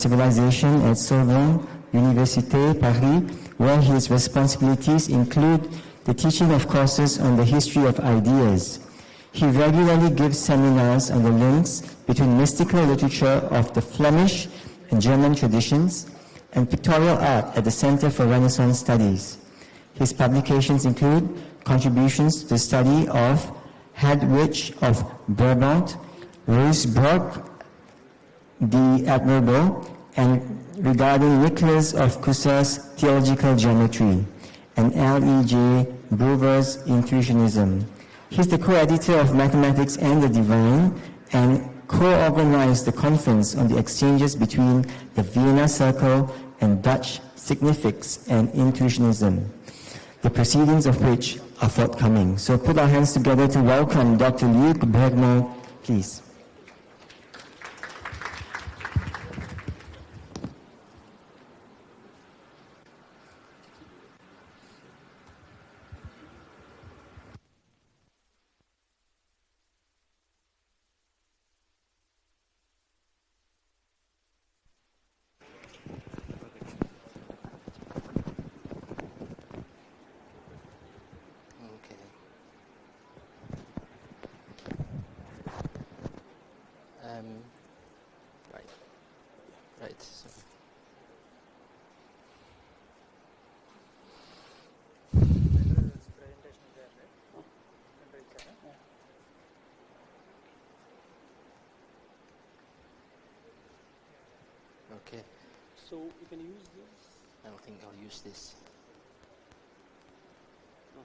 civilization at Sorbonne Université Paris, where his responsibilities include the teaching of courses on the history of ideas. He regularly gives seminars on the links between mystical literature of the Flemish and German traditions and pictorial art at the Center for Renaissance Studies. His publications include contributions to the study of Hedwig of Brabant, Ruysbroek the Admirable, and regarding Nicholas of Cusser's theological geometry, and L.E.J. Brewer's intuitionism. He's the co-editor of Mathematics and the Divine, and co-organized the conference on the exchanges between the Vienna Circle and Dutch Significs and Intuitionism, the proceedings of which are forthcoming. So put our hands together to welcome Dr. Luc Bergmont, please. Okay. So you can use this? I don't think I'll use this. No.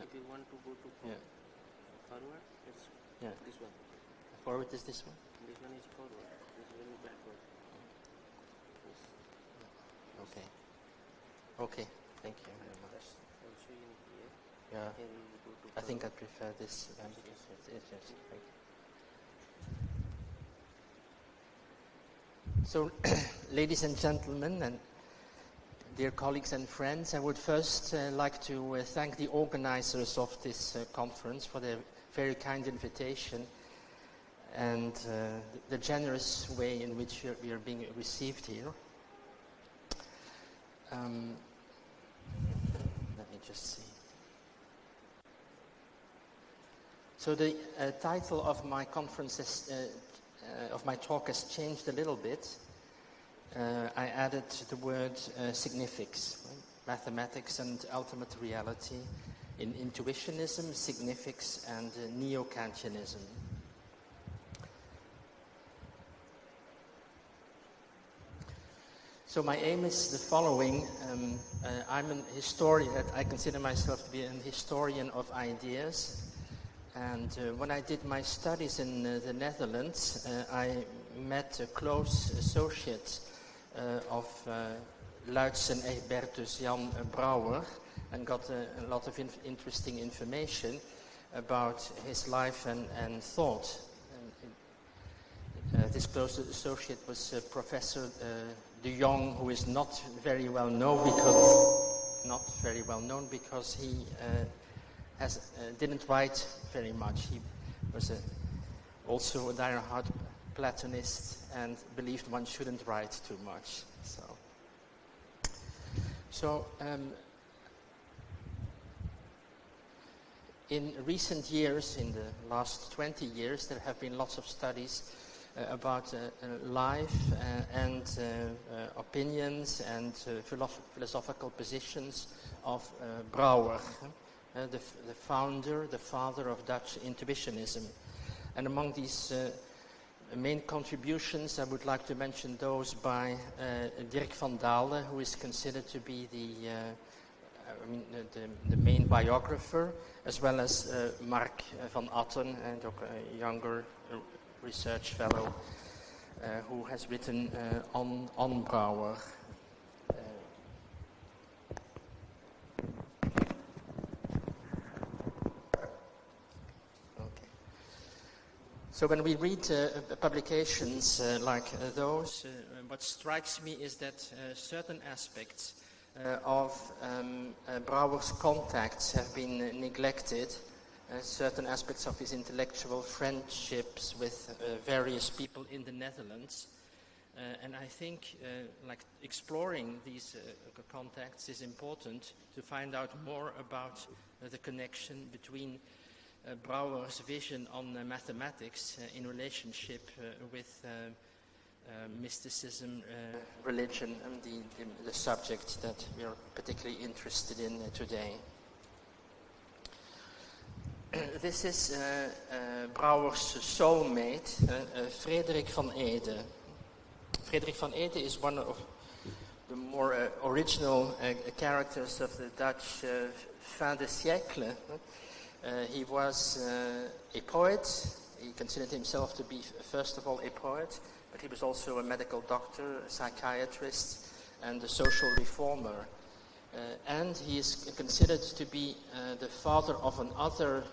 If you want to go to forward, it's this one. Forward is this one? This one is forward. This one is backward. Yes. Okay. Okay. Thank you very much. Also in here. Yeah. Here you go to I think I prefer this. Yes. Thank you. So, ladies and gentlemen, and dear colleagues and friends, I would first like to thank the organizers of this conference for their very kind invitation and the generous way in which we are being received here. Let me just see. So the title of my conference is of my talk has changed a little bit. I added the word significs, right? Mathematics and ultimate reality in intuitionism, significs, and neo-Kantianism. So my aim is the following. I'm a historian. I consider myself to be an historian of ideas. And when I did my studies in the Netherlands, I met a close associate of Luyts and Egbertus, Jan Brouwer, and got a lot of interesting information about his life and thought. And this close associate was Professor de Jong, who is not very well known because he didn't write very much. He was also a diehard Platonist and believed one shouldn't write too much. So in recent years, in the last 20 years, there have been lots of studies about life and opinions and philosophical positions of Brouwer. The founder, the father of Dutch intuitionism. And among these main contributions, I would like to mention those by Dirk van Daalde, who is considered to be the main biographer, as well as Mark van Atten, and a younger research fellow who has written on Brouwer. So when we read publications like those, what strikes me is that certain aspects of Brouwer's contacts have been neglected. Certain aspects of his intellectual friendships with various people in the Netherlands And I think like exploring these contacts is important to find out more about the connection between Brouwer's vision on mathematics in relationship with mysticism, religion, and the subject that we are particularly interested in today. This is Brouwer's soulmate, Frederik van Ede. Frederik van Ede is one of the more original characters of the Dutch fin de siècle. He was a poet. He considered himself to be, first of all, a poet, but he was also a medical doctor, a psychiatrist, and a social reformer. And he is considered to be the father of another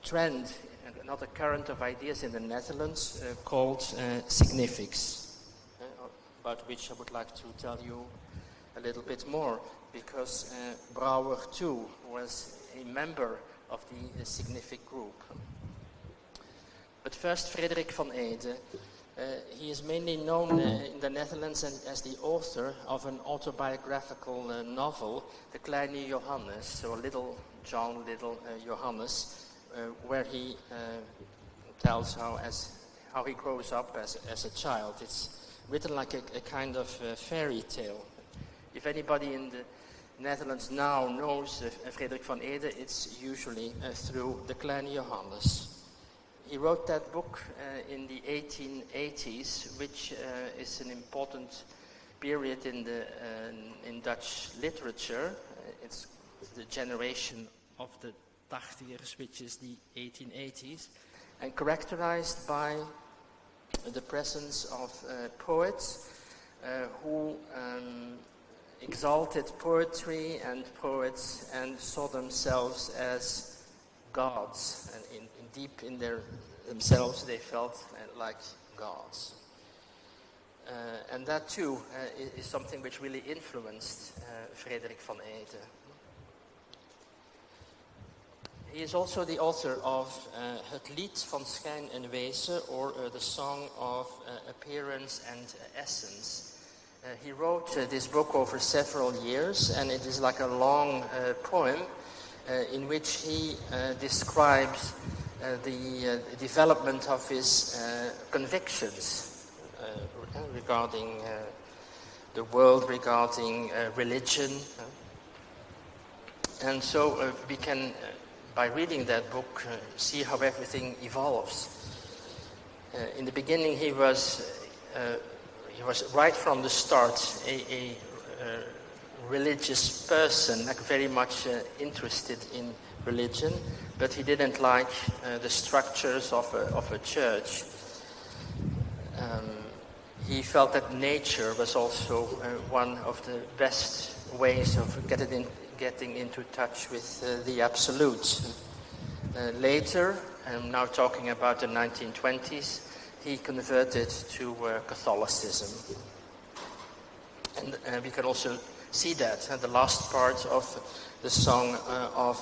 trend, another current of ideas in the Netherlands called significs, about which I would like to tell you a little bit more, because Brouwer too was a member of the signific group. But first, Frederik van Ede. He is mainly known in the Netherlands as the author of an autobiographical novel, The Kleine Johannes, so Little John, Little Johannes, where he tells how he grows up as a child. It's written like a kind of fairy tale. If anybody in the Netherlands now knows Frederik van Ede, it's usually through The Kleine Johannes. He wrote that book in the 1880s, which is an important period in Dutch literature. It's the generation of the 80ers, which is the 1880s, and characterized by the presence of poets who exalted poetry and poets and saw themselves as gods, and deep in themselves they felt like gods. And that too is something which really influenced Frederik van Ede. He is also the author of Het Lied van Schijn en Wezen, or the Song of Appearance and Essence. He wrote this book over several years, and it is like a long poem in which he describes the development of his convictions regarding the world, regarding religion. And so we can, by reading that book, see how everything evolves. In the beginning, he was right from the start a religious person, like very much interested in religion, but he didn't like the structures of a church. He felt that nature was also one of the best ways of getting into touch with the absolute. Later, I'm now talking about the 1920s, he converted to Catholicism. And we can also see that the last part of the Song of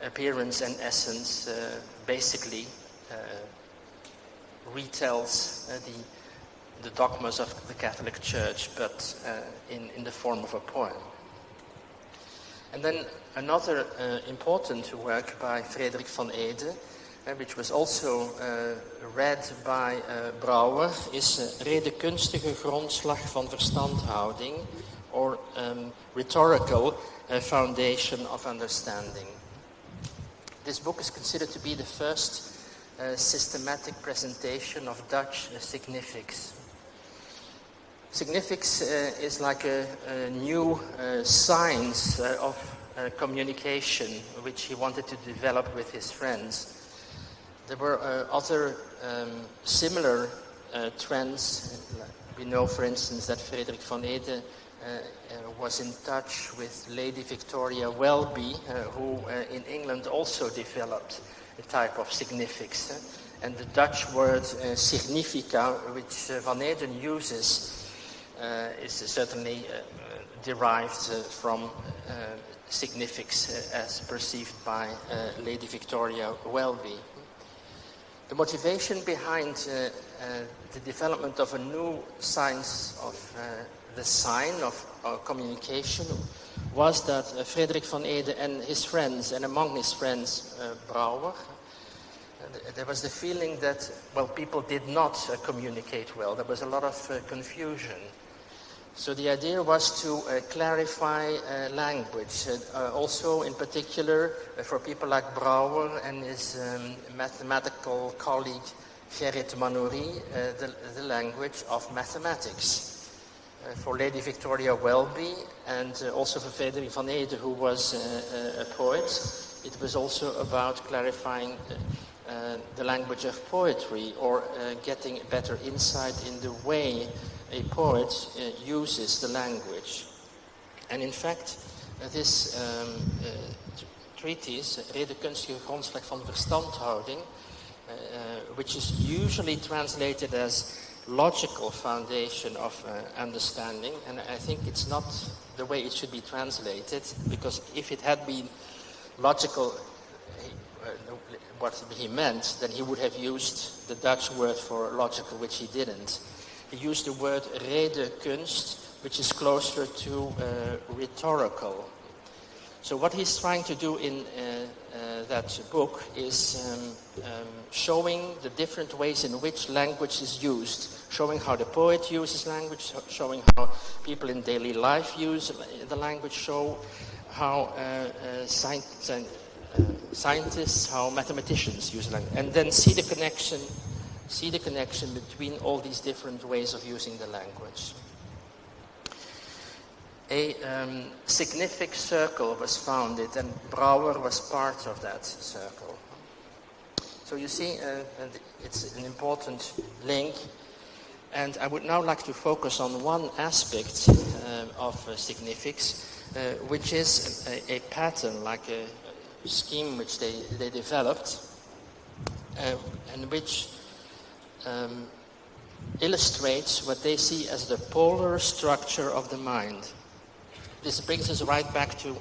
Appearance and Essence basically retells the dogmas of the Catholic Church, but in the form of a poem. And then another important work by Frederik van Ede, which was also read by Brouwer, is Redekunstige grondslag van verstandhouding, or Rhetorical Foundation of Understanding. This book is considered to be the first systematic presentation of Dutch significs. Significs is like a new science of communication, which he wanted to develop with his friends. There were other similar trends. We know, for instance, that Frederik van Ede was in touch with Lady Victoria Welby, who in England also developed a type of significs. And the Dutch word significa, which Van Eden uses, is certainly derived from significs as perceived by Lady Victoria Welby. The motivation behind the development of a new science of the sign of communication was that Frederik van Eede and his friends, and among his friends Brouwer, there was the feeling that, well, people did not communicate well. There was a lot of confusion. So the idea was to clarify language, also in particular for people like Brouwer and his mathematical colleague Gerrit Manoury, the language of mathematics. For Lady Victoria Welby and also for Frederik van Eede, who was a poet, it was also about clarifying the language of poetry, or getting better insight in the way a poet uses the language. And in fact, this treatise, Redekunstige grondslag van verstandhouding, which is usually translated as logical foundation of understanding, and I think it's not the way it should be translated, because if it had been logical, what he meant, then he would have used the Dutch word for logical, which he didn't. He used the word redekunst, which is closer to rhetorical. So what he's trying to do in that book is showing the different ways in which language is used, showing how the poet uses language, showing how people in daily life use the language, show how scientists, how mathematicians use language, and then see the connection between all these different ways of using the language. A significant circle was founded, and Brouwer was part of that circle. So you see, it's an important link, and I would now like to focus on one aspect of significs, which is a pattern, like a scheme which they developed, and which illustrates what they see as the polar structure of the mind. This brings us right back to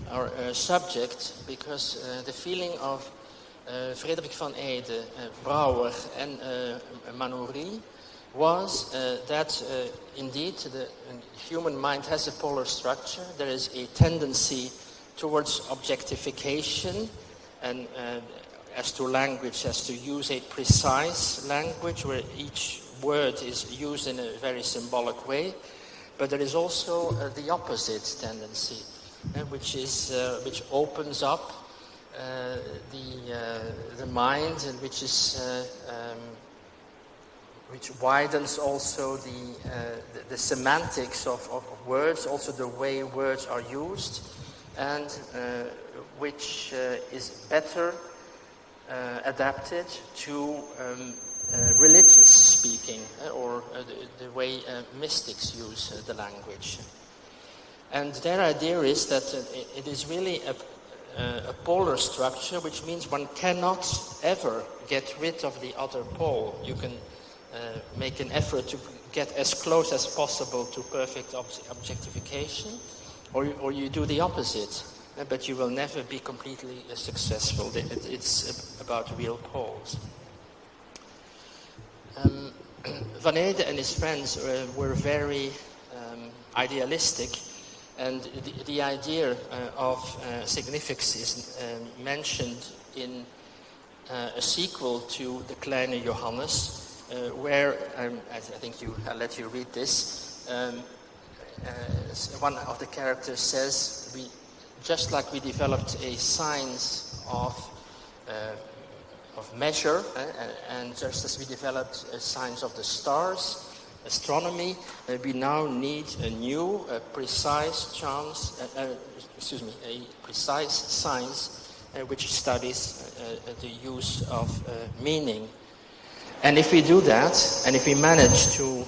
our subject, because the feeling of Frederik van Eede, Brouwer and Manoury was that indeed the human mind has a polar structure. There is a tendency towards objectification, and as to language, as to use a precise language where each word is used in a very symbolic way. But there is also the opposite tendency, which opens up the mind, and which widens also the semantics of words, also the way words are used, and which is better adapted to religious speaking, or the way mystics use the language. And their idea is that it is really a polar structure, which means one cannot ever get rid of the other pole. You can make an effort to get as close as possible to perfect objectification, or you do the opposite, but you will never be completely successful. It's about real poles. Van Eede and his friends were very idealistic, and the idea of significs is mentioned in a sequel to the Kleine Johannes, where I think I'll let you read this. One of the characters says, just like we developed a science of measure, and just as we developed a science of the stars, astronomy, we now need a new, precise science which studies the use of meaning. And if we do that, and if we manage to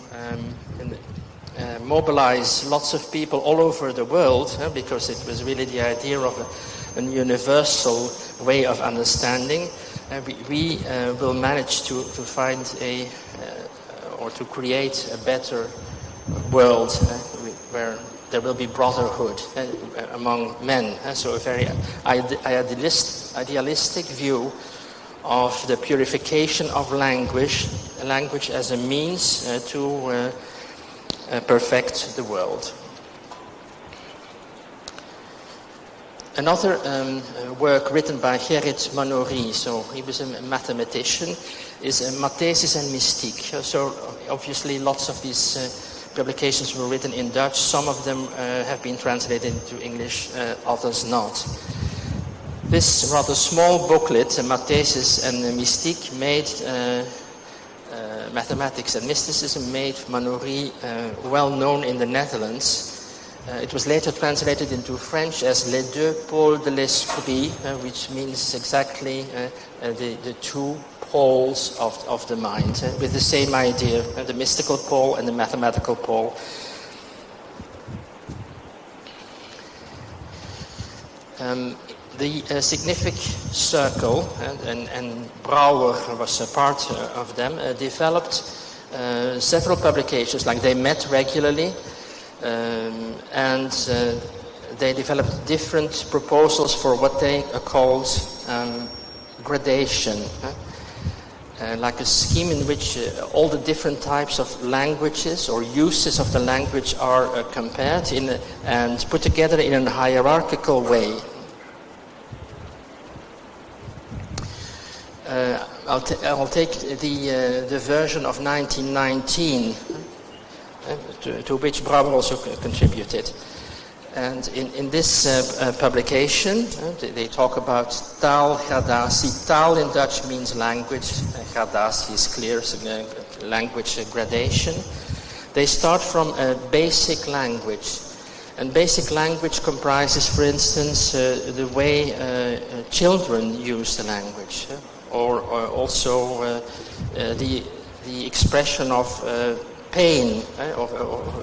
mobilize lots of people all over the world, because it was really the idea of a universal way of understanding, we will manage to find or to create a better world where there will be brotherhood among men. So a very idealistic view of the purification of language as a means to perfect the world. Another work written by Gerrit Manory, so he was a mathematician, is Mathesis and Mystique. So obviously lots of these publications were written in Dutch. Some of them have been translated into English, others not. This rather small booklet, Mathesis and Mystique, made mathematics and mysticism, made Manory well known in the Netherlands. It was later translated into French as Les deux pôles de l'esprit, which means exactly the two poles of the mind, with the same idea, the mystical pole and the mathematical pole. The signific circle, and Brouwer was a part of them, developed several publications, like they met regularly, and they developed different proposals for what they called gradation, like a scheme in which all the different types of languages or uses of the language are compared and put together in a hierarchical way. I'll take the version of 1919, to which Brouwer also contributed. And in this publication, they talk about taalgradatie. Taal in Dutch means language. Gradatie is clear, so language gradation. They start from a basic language. And basic language comprises, for instance, the way children use the language, or also the expression of pain, of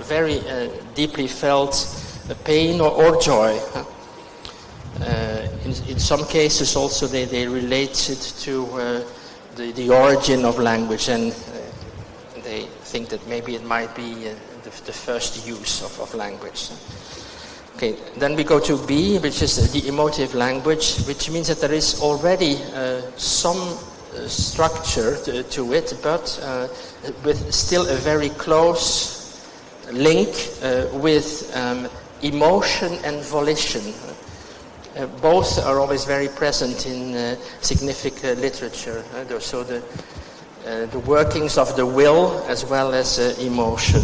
very deeply felt pain or joy. In some cases also they relate it to the origin of language, and they think that maybe it might be the first use of language. Okay, then we go to B, which is the emotive language, which means that there is already some structure to it, but with still a very close link with emotion and volition. Both are always very present in significant literature. So the workings of the will as well as emotion.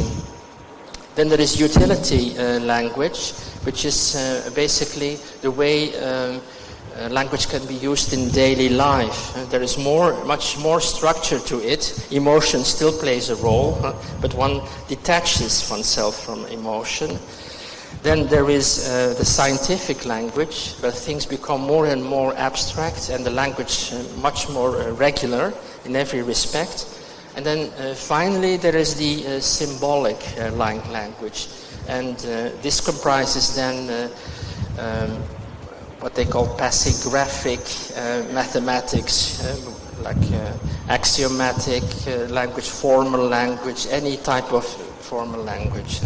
Then there is utility language, which is basically the way language can be used in daily life. There is much more structure to it. Emotion still plays a role, but one detaches oneself from emotion. Then there is the scientific language, where things become more and more abstract and the language much more regular in every respect. And then finally there is the symbolic language, and this comprises then what they call passigraphic mathematics, like axiomatic language, formal language, any type of formal language.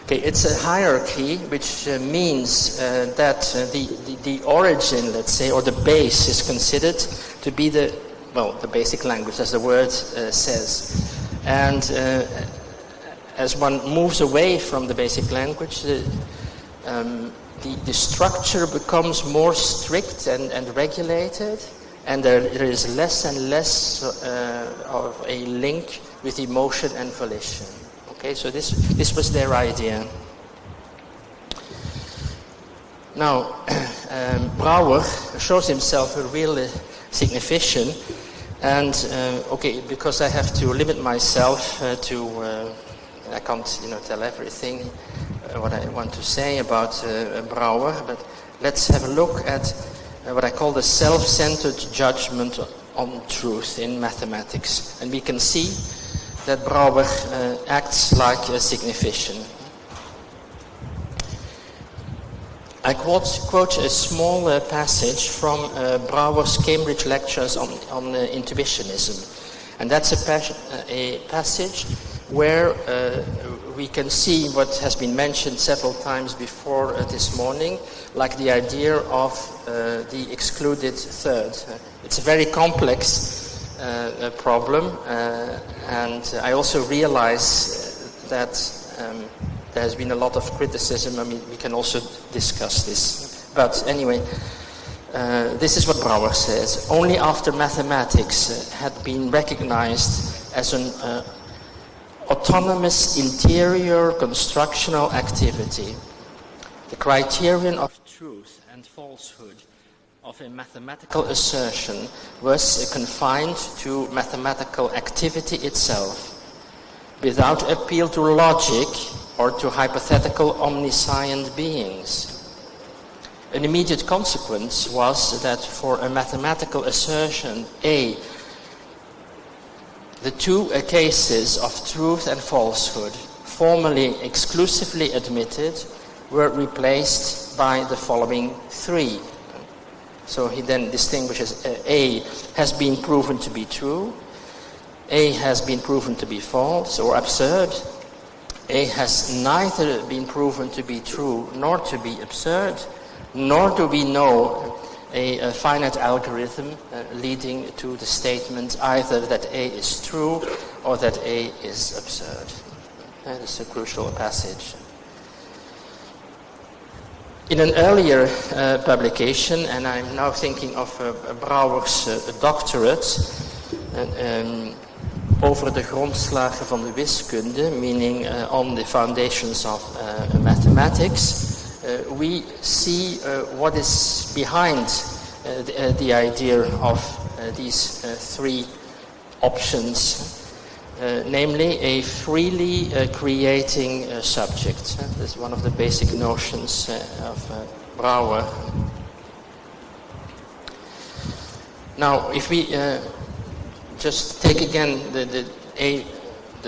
Okay, it's a hierarchy, which means that the origin, let's say, or the base is considered to be the basic language, as the word says. And as one moves away from the basic language, the structure becomes more strict and regulated, and there is less and less of a link with emotion and volition. Okay, so this was their idea. Now, Brouwer shows himself a real significian, and because I have to limit myself I can't tell everything what I want to say about Brouwer, but let's have a look at what I call the self-centered judgment on truth in mathematics, and we can see that Brouwer acts like a signification. I quote a small passage from Brouwer's Cambridge lectures on intuitionism, and that's a passage where we can see what has been mentioned several times before this morning, like the idea of the excluded third. It's a very complex problem, and I also realize that there has been a lot of criticism. I mean, we can also discuss this. But anyway, this is what Brouwer says. Only after mathematics had been recognized as an autonomous interior constructional activity, the criterion of truth and falsehood of a mathematical assertion was confined to mathematical activity itself, without appeal to logic or to hypothetical omniscient beings. An immediate consequence was that for a mathematical assertion, A, the two cases of truth and falsehood, formerly exclusively admitted, were replaced by the following three. So he then distinguishes A has been proven to be true, A has been proven to be false or absurd, A has neither been proven to be true nor to be absurd, nor do we know a finite algorithm leading to the statement either that A is true or that A is absurd. That is a crucial passage. In an earlier publication, and I'm now thinking of Brouwer's doctorate over de grondslagen van de wiskunde, meaning on the foundations of mathematics, we see what is behind the idea of these three options, namely a freely creating subject. This is one of the basic notions of Brouwer. Now, if we just take again the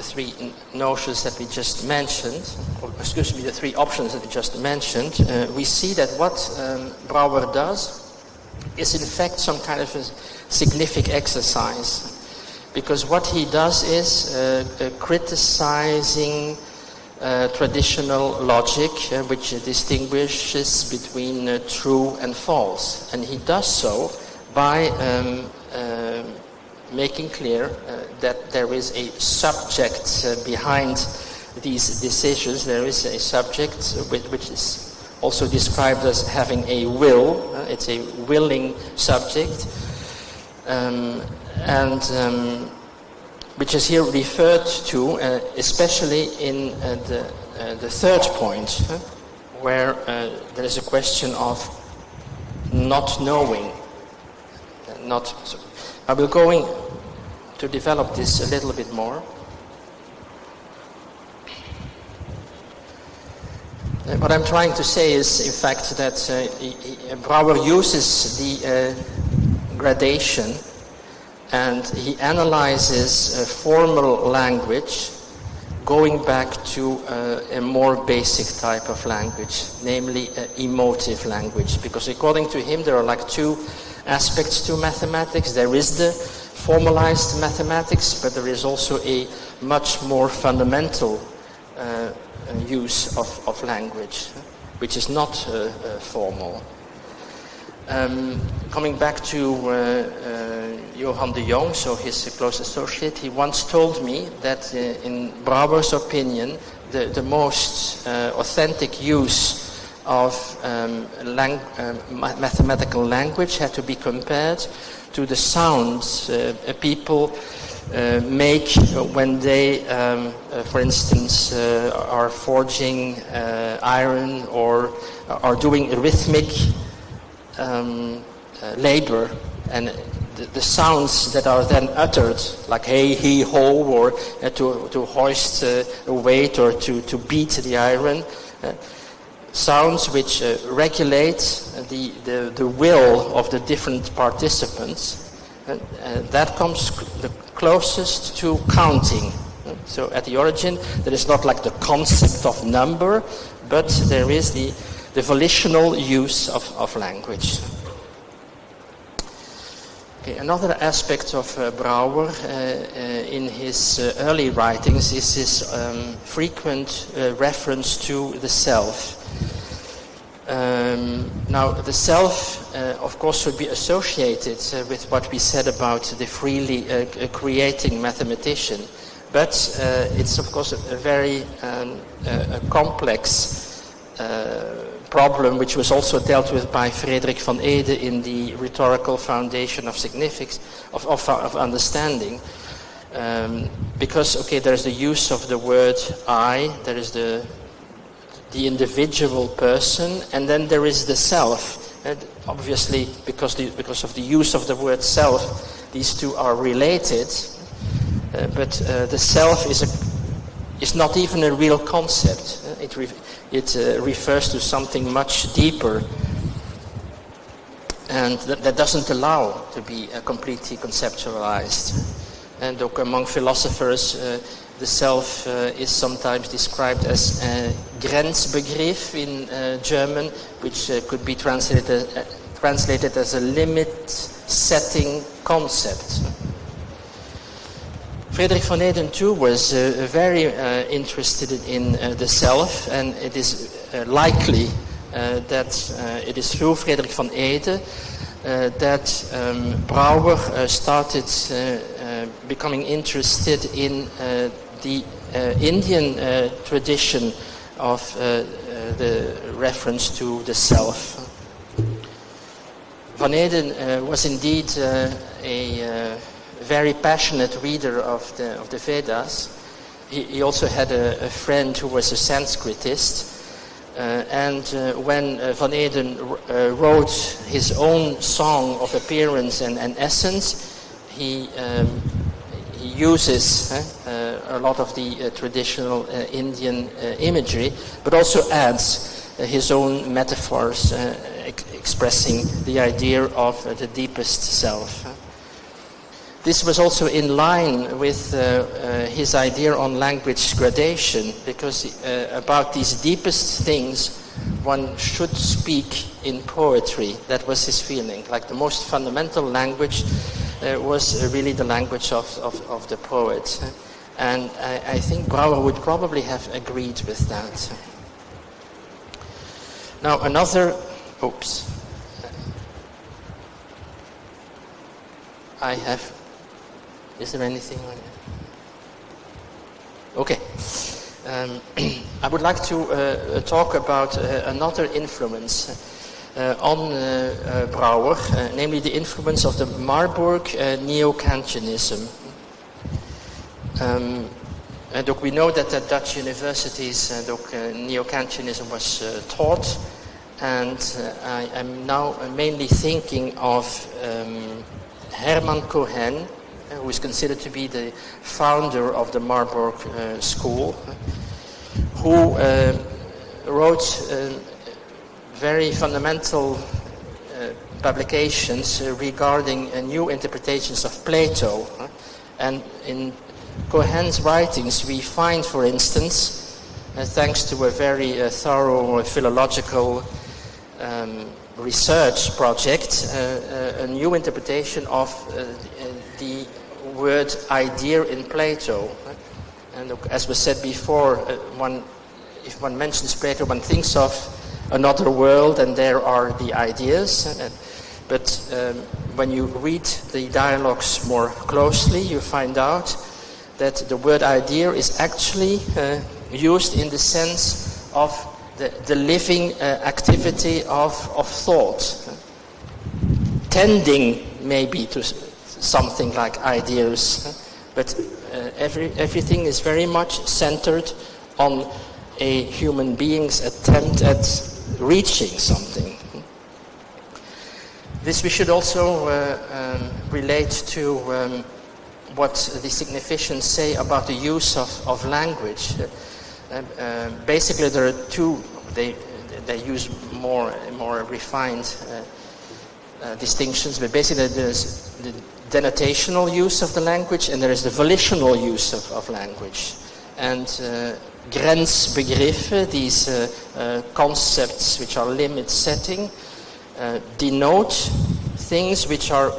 three notions that we just mentioned, or excuse me, the three options that we just mentioned, we see that what Brouwer does is in fact some kind of a significant exercise. Because what he does is criticizing traditional logic, which distinguishes between true and false. And he does so by making clear that there is a subject behind these decisions. There is a subject which is also described as having a will. It's a willing subject, which is here referred to, especially in the third point, where there is a question of not knowing. I will going to develop this a little bit more. What I'm trying to say is, in fact, that Brouwer uses the gradation, and he analyzes formal language going back to a more basic type of language, namely emotive language. Because according to him, there are like two aspects to mathematics. There is the formalized mathematics, but there is also a much more fundamental use of language, which is not formal. Coming back to Johan de Jong, so his close associate, he once told me that in Brouwer's opinion, the most authentic use of mathematical language had to be compared to the sounds people make when they, for instance, are forging iron or are doing rhythmic labor, and the sounds that are then uttered, like hey, he, ho, or to hoist a weight or to beat the iron, sounds which regulate the will of the different participants. That comes the closest to counting. So at the origin, there is not like the concept of number, but there is the volitional use of language. Okay, another aspect of Brouwer in his early writings is his frequent reference to the self. Now, the self, of course, should be associated with what we said about the freely creating mathematician, but it's, of course, a very complex problem, which was also dealt with by Frederik van Eede in the rhetorical foundation of significance, of understanding. Because, okay, there's the use of the word I, there is the individual person, and then there is the self. And obviously, because of the use of the word self, these two are related, but the self is not even a real concept. It refers to something much deeper, and that doesn't allow to be completely conceptualized. And among philosophers, the self is sometimes described as Grenzbegriff in German, which could be translated as a limit-setting concept. Frederik van Eeden too was very interested in the self, and it is likely that it is through Frederik van Eede that Brouwer started becoming interested in the Indian tradition of the reference to the self. Van Eeden was indeed a very passionate reader of the Vedas. He also had a friend who was a Sanskritist, and when Van Eeden wrote his own song of appearance and essence, he uses a lot of the traditional Indian imagery, but also adds his own metaphors expressing the idea of the deepest self. This was also in line with his idea on language gradation, because about these deepest things one should speak in poetry. That was his feeling. Like the most fundamental language was really the language of the poet. And I think Brouwer would probably have agreed with that. Now another, I have, is there anything on it? Okay. I would like to talk about another influence on Brouwer, namely the influence of the Marburg Neo-Kantianism. And we know that at Dutch universities Neo-Kantianism was taught, and I am now mainly thinking of Herman Cohen, who is considered to be the founder of the Marburg school, who wrote very fundamental publications regarding new interpretations of Plato. And in Cohen's writings we find, for instance, thanks to a very thorough philological research project, a new interpretation of the word idea in Plato. And as was said before, if one mentions Plato, one thinks of another world, and there are the ideas. But when you read the dialogues more closely, you find out that the word idea is actually used in the sense of the living activity of thought, tending maybe to something like ideas, but everything is very much centered on a human being's attempt at reaching something. This we should also relate to what the significians say about the use of language. Basically, there are two. They use more refined distinctions, but basically there's the denotational use of the language, and there is the volitional use of language. And Grenzbegriffe, these concepts which are limit setting, denote things which are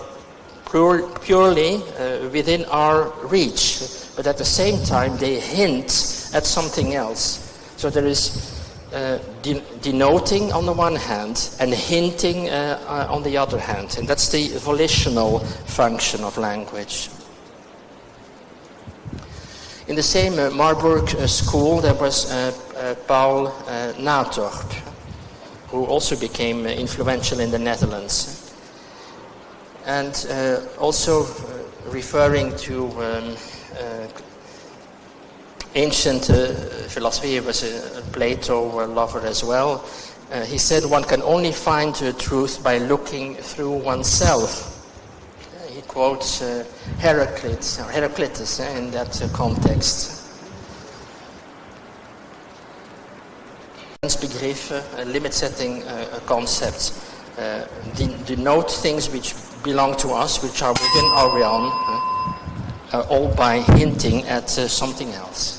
purely within our reach, but at the same time they hint at something else. So there is denoting on the one hand and hinting on the other hand, and that's the volitional function of language. In the same Marburg school there was Paul Natorp, who also became influential in the Netherlands. And also referring to ancient philosophy, he was a Plato lover as well. He said one can only find truth by looking through oneself. He quotes Heraclitus in that context. Begriffen, limit-setting concepts, denote things which belong to us, which are within our realm, all by hinting at something else.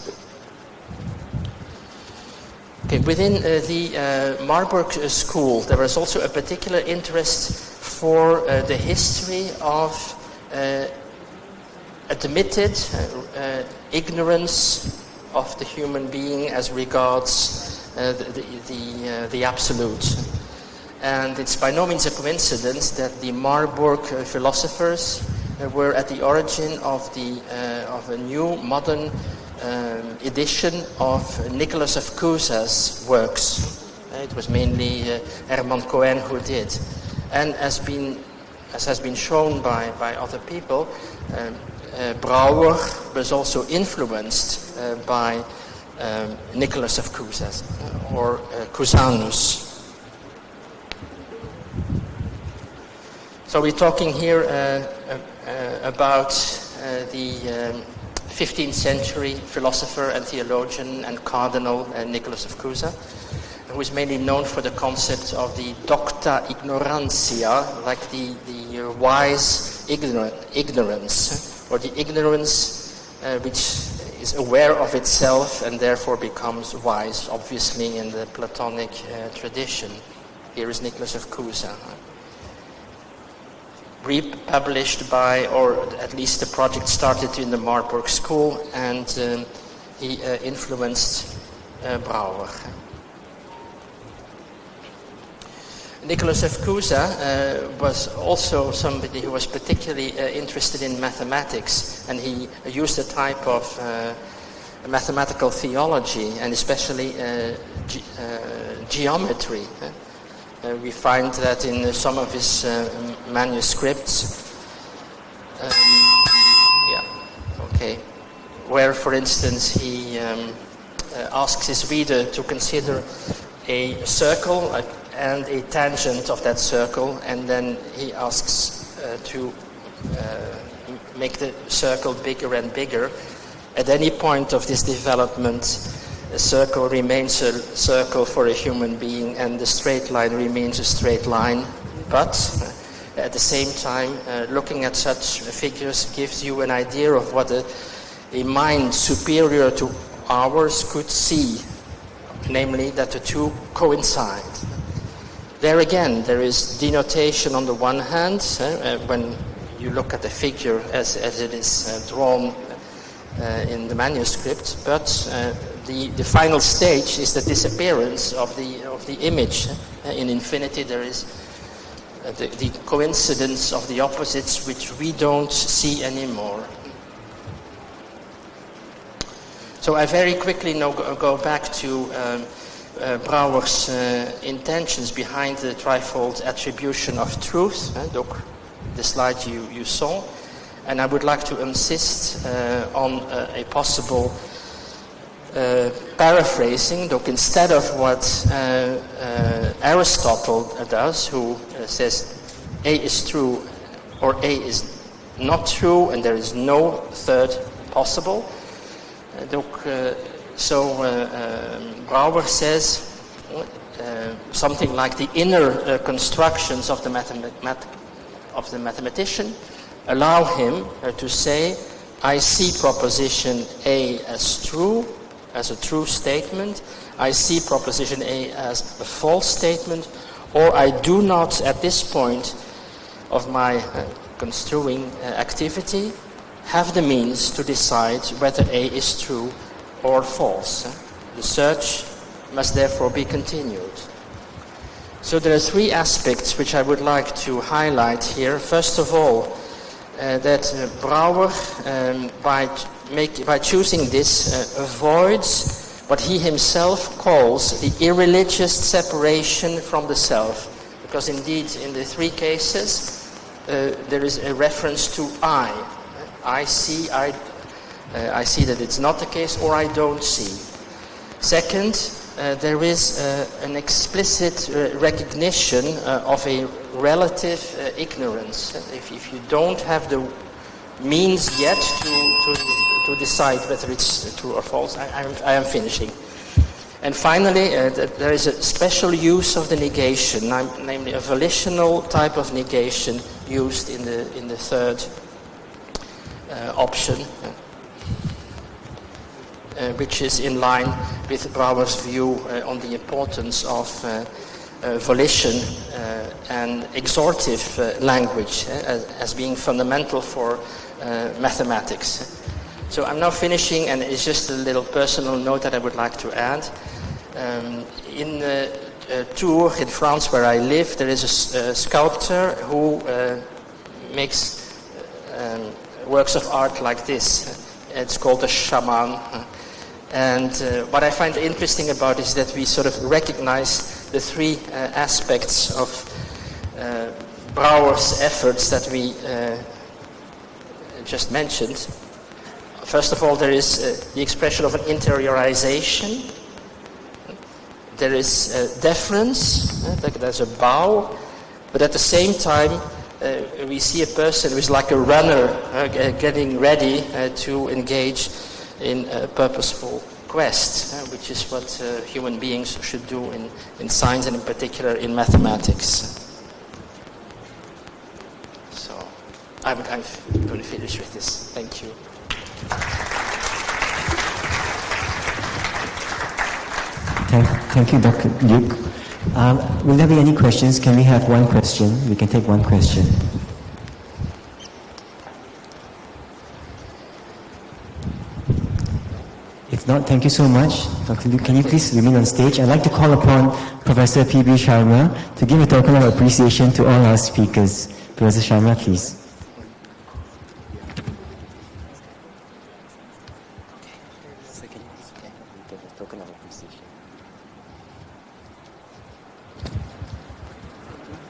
Okay, within the Marburg school, there was also a particular interest for the history of admitted ignorance of the human being as regards the absolute. And it's by no means a coincidence that the Marburg philosophers were at the origin of a new modern edition of Nicholas of Cusa's works. It was mainly Herman Cohen who did. And as has been shown by other people, Brouwer was also influenced by Nicholas of Cusa's or Cusanus. So we're talking here about the 15th century philosopher and theologian and cardinal Nicholas of Cusa, who is mainly known for the concept of the docta ignorantia, like the wise ignorance, or the ignorance which is aware of itself and therefore becomes wise, obviously in the Platonic tradition. Here is Nicholas of Cusa. Republished by, or at least the project started in the Marburg school, and he influenced Brouwer. Nicholas of Cusa was also somebody who was particularly interested in mathematics, and he used a type of mathematical theology, and especially geometry. We find that in some of his manuscripts, where, for instance, he asks his reader to consider a circle and a tangent of that circle, and then he asks to make the circle bigger and bigger. At any point of this development, a circle remains a circle for a human being, and the straight line remains a straight line. But at the same time, looking at such figures gives you an idea of what a mind superior to ours could see, namely that the two coincide. There again, there is denotation on the one hand, when you look at the figure as it is drawn in the manuscript, but the final stage is the disappearance of the image. In infinity there is the coincidence of the opposites which we don't see anymore. So I very quickly now go back to Brouwer's intentions behind the trifold attribution of truth, the slide you saw, and I would like to insist on a possible paraphrasing. Instead of what Aristotle does, who says A is true or A is not true and there is no third possible, Brouwer says something like the inner constructions of the mathematician allow him to say, I see proposition A as true, as a true statement, I see proposition A as a false statement, or I do not, at this point of my construing activity have the means to decide whether A is true or false. The search must therefore be continued. So there are three aspects which I would like to highlight here. First of all, that Brouwer, by choosing this, avoids what he himself calls the irreligious separation from the self. Because indeed, in the three cases, there is a reference to I. I see that it's not the case, or I don't see. Second, there is an explicit recognition of a relative ignorance. If you don't have the means yet to decide whether it's true or false, I am finishing. And finally, there is a special use of the negation, namely a volitional type of negation used in the third option, which is in line with Brouwer's view on the importance of volition and exhortive language as being fundamental for mathematics. So I'm now finishing, and it's just a little personal note that I would like to add. In Tours, in France, where I live, there is a sculptor who makes works of art like this. It's called a shaman. And what I find interesting about it is that we sort of recognize the three aspects of Brouwer's efforts that we just mentioned. First of all, there is the expression of an interiorization. There is deference, there's a bow, but at the same time, we see a person who is like a runner getting ready to engage in a purposeful quest, which is what human beings should do in science, and in particular in mathematics. So I'm going to finish with this. Thank you. Thank you, Dr. Luc. Will there be any questions? Can we have one question? We can take one question. If not, thank you so much. Dr. Luc, can you please remain on stage? I'd like to call upon Professor P.B. Sharma to give a token of appreciation to all our speakers. Professor Sharma, please.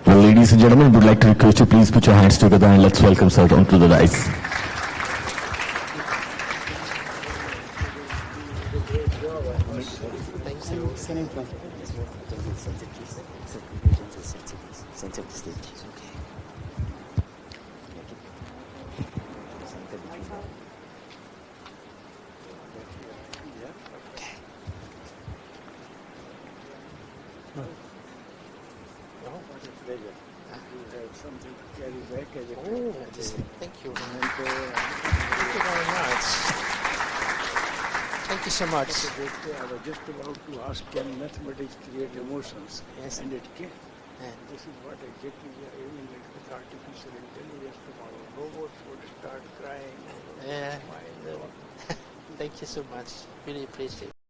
Well, ladies and gentlemen, would like to request you please put your hands together and let's welcome sir onto the dais. Thank you. Thank you very much. Thank you so much. I was just about to ask, can mathematics create emotions? Yes. And it can. Yeah. This is what exactly we are aiming at with artificial intelligence tomorrow. Robots would start crying. Yeah. My God. Thank you so much. Really appreciate it.